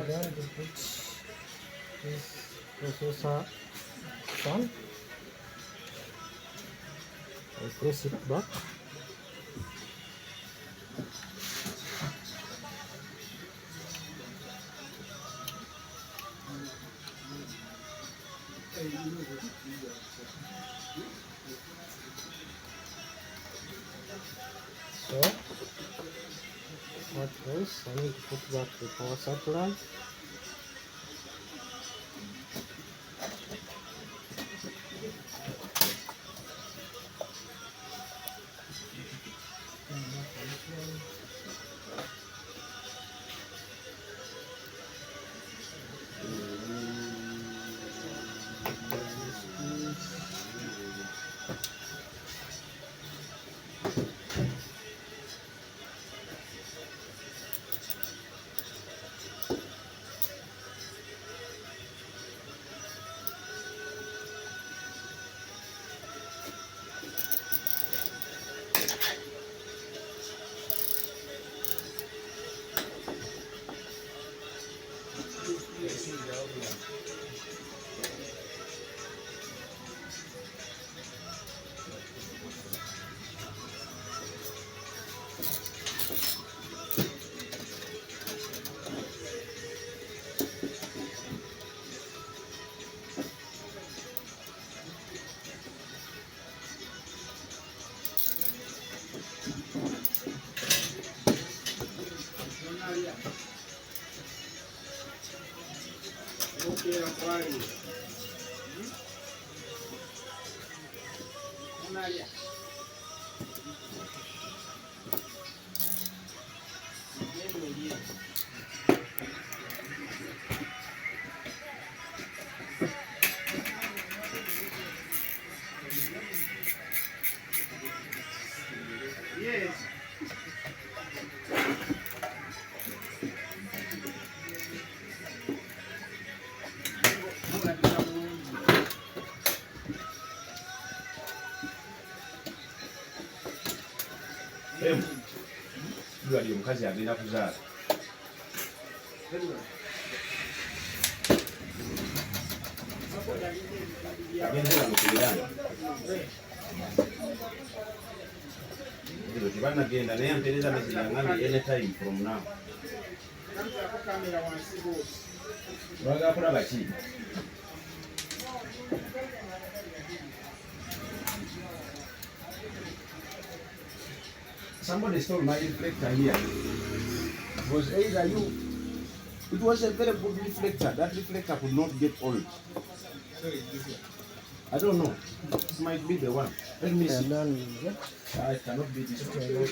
Then we put this processor on. I press it back. So what else? I need to put back the power supply. Dua dia mukazi agenda kuzaala. Agenda mukulirana. Ndio tibana genda naye ampereza message yangambi anytime from now. Waga kulaba ki? Somebody stole my reflector here. It was either you. It was a very good reflector. That reflector could not get old. I don't know. This might be the one. Let me see. I cannot be this one.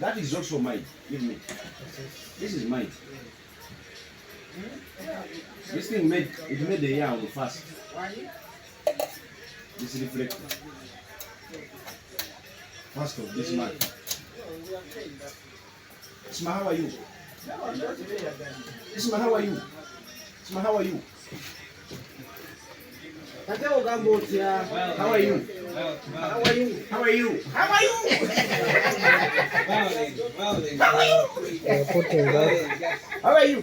That is also mine. Give me. This is mine. This thing made the year on the first. This reflector. First of this month. Isma, how are you? Isma, how are you? Isma, how are you? How are you? How are you? How are you? How are you? How are you? How are you?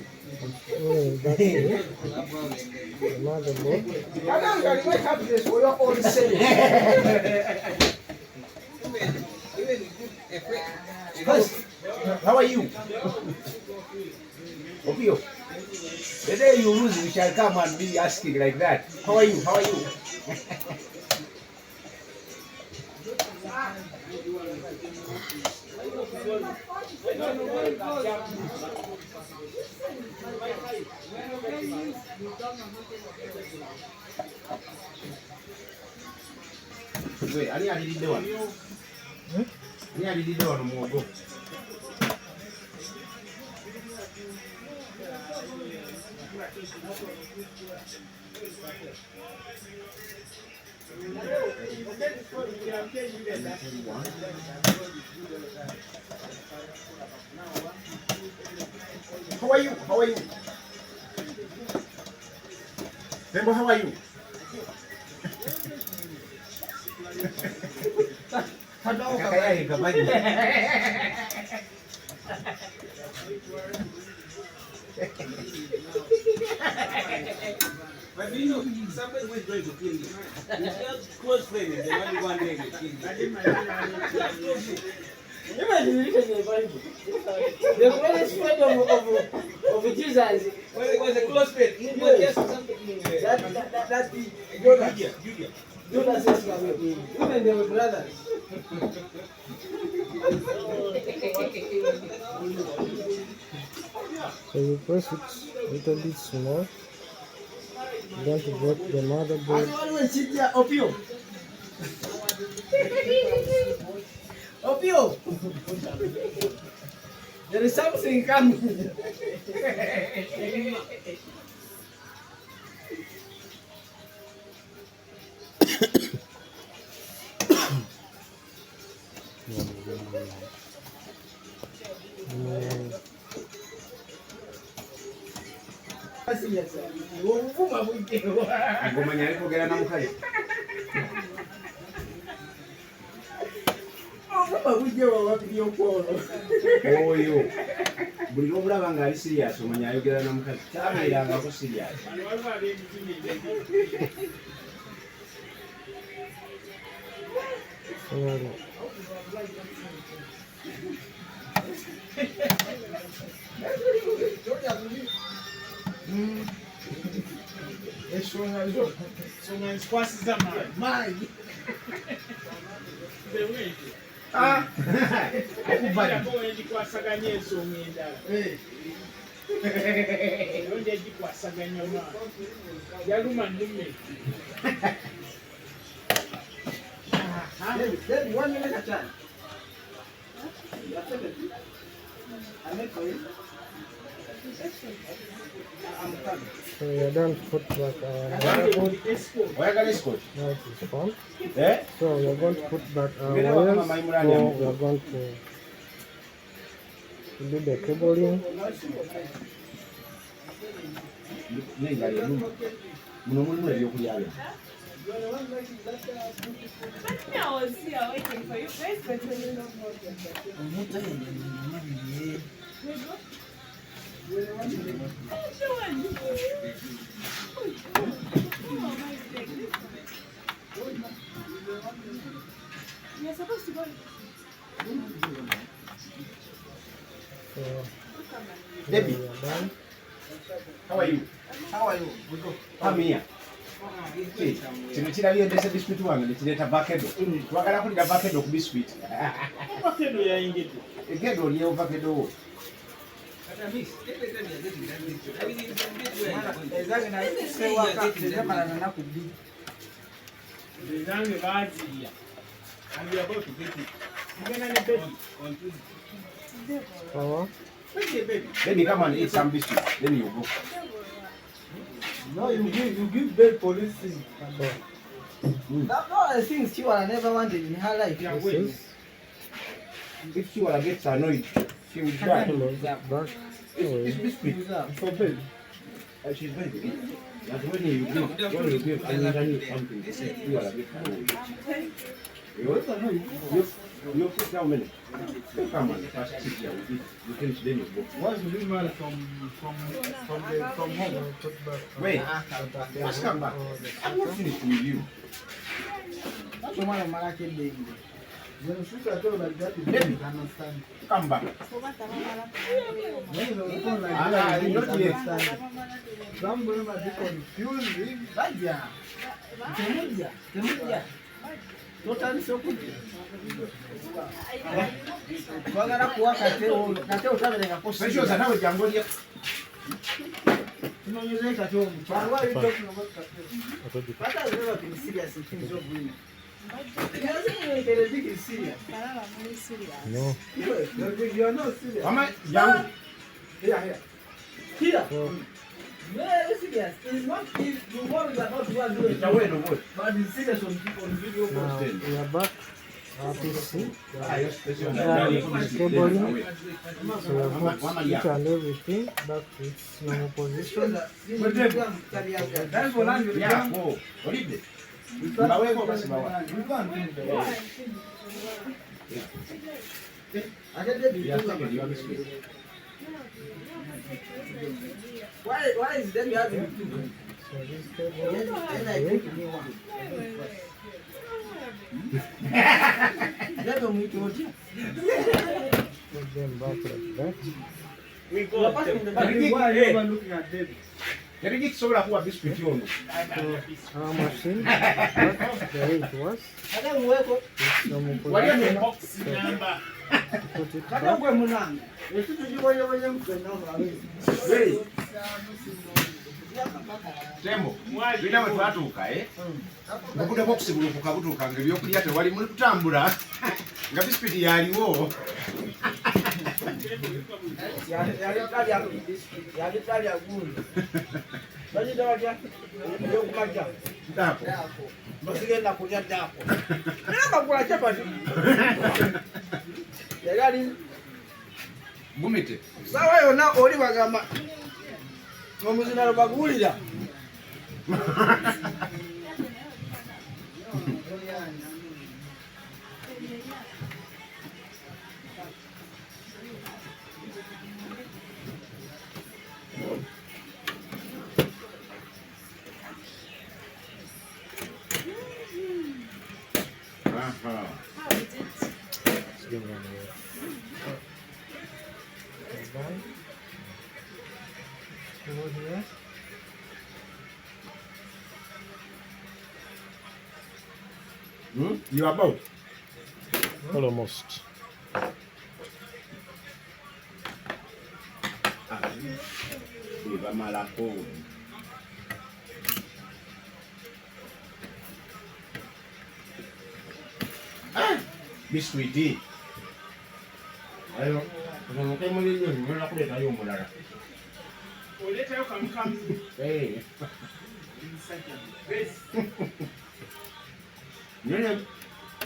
How are you? Opio. The day you lose, we shall come and be asking like that. How are you? How are you? Wait, I did the one. I did the one more go. How are you? How are you? Tembo, how are you? Kakayai kabaji. But you know, somebody was going to kill you. It's just close friends, they only one day to kill you. Imagine reading the Bible. The greatest friend of Jesus. Well, it was a close friend. It was just something. That's the Julia. Judas Iscariot. Even they were brothers. So you press it a little bit small. Then to get the motherboard. Opio. Opio. There is something coming. Ngoma nyari kogera na mukazi. Oyo. Buli lw'omulaba ng'ali serious omanya ayogera na mukazi. Tabeerangako serious. Kwasaganya ensonga endala eronda egikwasaganya omwana yaluma nnume So we are done to put back our motherboard. Oyagala escort? Now it is on. Eh? So we are going to put back our Ngene wires. wakama maimulani So amuko. we are going to do the cabling. Nenga yenu. Muno mulimu ebyokulya byo. I was here waiting for you guys, but when you're not working. You're supposed to go. So Debbie, we are done. how are you? How are you? Come here. Kino kirabyendese biscuit wange nekireeta vakedo. Twagala kulira vakedo ku biscuit. Vakedo yayingidde. Egedo olyewo vakedo wo. Ezange baazirya. And we are about to get it. Ngena ne baby. Power. Where's your baby? Baby, come and eat some biscuit. Then you go. No, you give bad police thing. So That's all the things Chihuahua never wanted in her life. Yeah, this wait. is If she wanna get annoyed, she will die. close back. It's Anyway, biscuit. For baby. She's going to eat. But when you give underneath something, they say you wanna get annoyed. You sit down a minute. You come on, first sit here. You finish, then you go. Once you leave man from home. put back our Wait, just come back. I'm not finished with you. That's the one I'm liking the when you shoot at all like that, you Baby. can understand. Come back. When you open like Ah, that, you not can yet. understand. Some women are confused. Vaja. Temuja. Totally so good. Twagala kuwa kate utabereka ko Special sana we jango dia. tunonyeze kate omu. Why are you talking about kate? I told you. What are you talking serious in things of women? It doesn't mean that it is serious. No. You are not serious. Mama, jango. Here. So Very serious. It's not if the war is about to go and do it. It's away no good. But it's serious on video. Now we are back. PC. Ah, yes, this one. Disabling. So we have moved each and everything back to its normal position. That's what I'm doing. Yeah, oh, what is it? Baweko basi bawa. Yeah, take it, you have this place. Why is them you have to do? So this table Then I is take me one. Let them meet you. put them back like that. We You are go. passing in the But back. why are you even looking at them? Yari kisobola kuwa biscuit ono. Our machine back the way it was. Hata mweko. Its normal Waliyo position. Box number. Put it Hata back. kwe munange. Ekitu kiboyo boyo mkena mwabezi. Hey, Tembo. Bina we twatuuka Ngabude box bulukuka butuuka ng'ebyokulya tewali muli kutambula nga biscuit yaliwo. Yali talya gundi. Bagita batya? Ebyokumakya. Dako. Basigenda kulya ddaako. Era bagula capati. Yali ali Gumite. sawa yonna oli bagamba omuzinalo baguwulira. Aha. Let's give it another. Combine. Over here. You are about? Almost. Bamalako. Biscuit. Ayo, unamuke mulio nimena kuleta yo mulala. Oletayo kamukamu. Eh.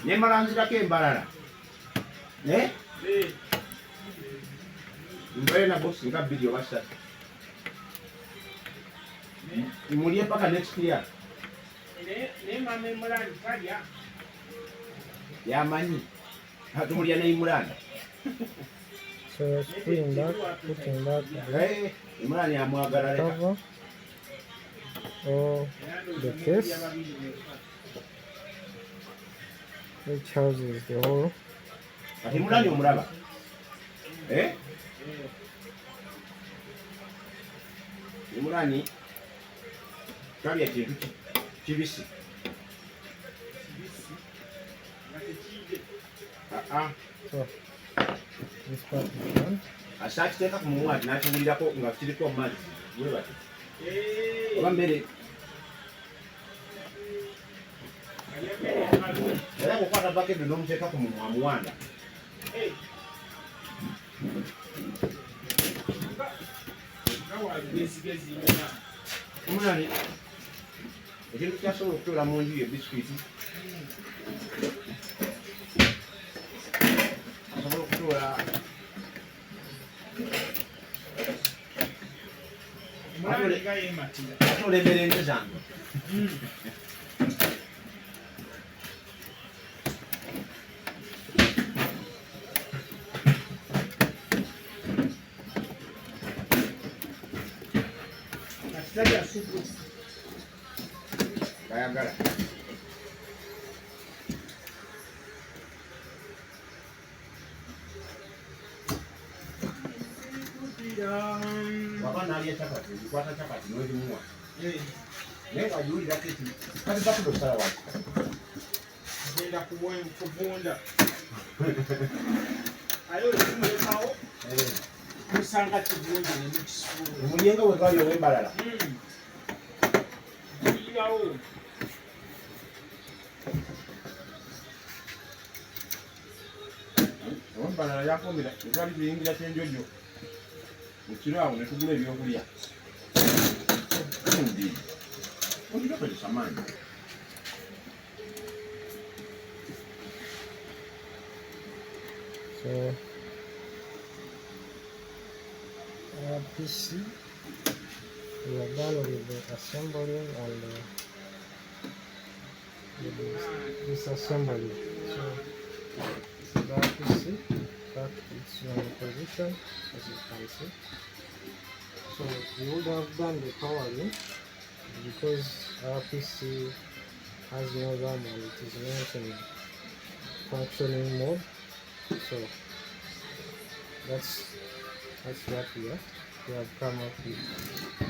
Ne malanzirako embalala. Mbaye na box nga video basatu. Mulye paka next year. Ne mama emulani talya. Yamanyi. Hatumulya ne imulani. So screwing back, putting back the Imulani amwagala leka. cover or the case, which houses the whole. Kati imulani omulaba. Imulani talya kintu kibisi. So this part is done. Asakiteeka ku mumwa ati n'akiwulirako nga kiriko amazzi. Bwe bati. Oba mmere. Era bw'okwata bakedo n'omuteeka ku mumwa amuwanda. Imulani ekintu kyasobola okutuula mu nju ye biscuit. Asobola okutuula Mulani nga yematira. atuula emirembe zange. Talya supu. Bayagala. Waba nalya chapati, ukwata chapati n'olimuwa. Naye wagiwulirako eki kati bakuba okusala waki. Agenda kuvunda. Aye olimulekawo. Musanga kivunde ne mukisuula. Omulyenga bwe gwali ow'embalala. Mulirawo. Ow'embalala yafumbira twali tuyingira kyenjojo. Mu kiro awo ne tugula ebyokulya. Quindi, non ti pensa mai. So our PC, we are done with the assembling and disassembly. So this is our PC, that it's in position as you can see. So we would have done the powering because our PC has no RAM and it is not in functioning mode. So that's what we have come up with.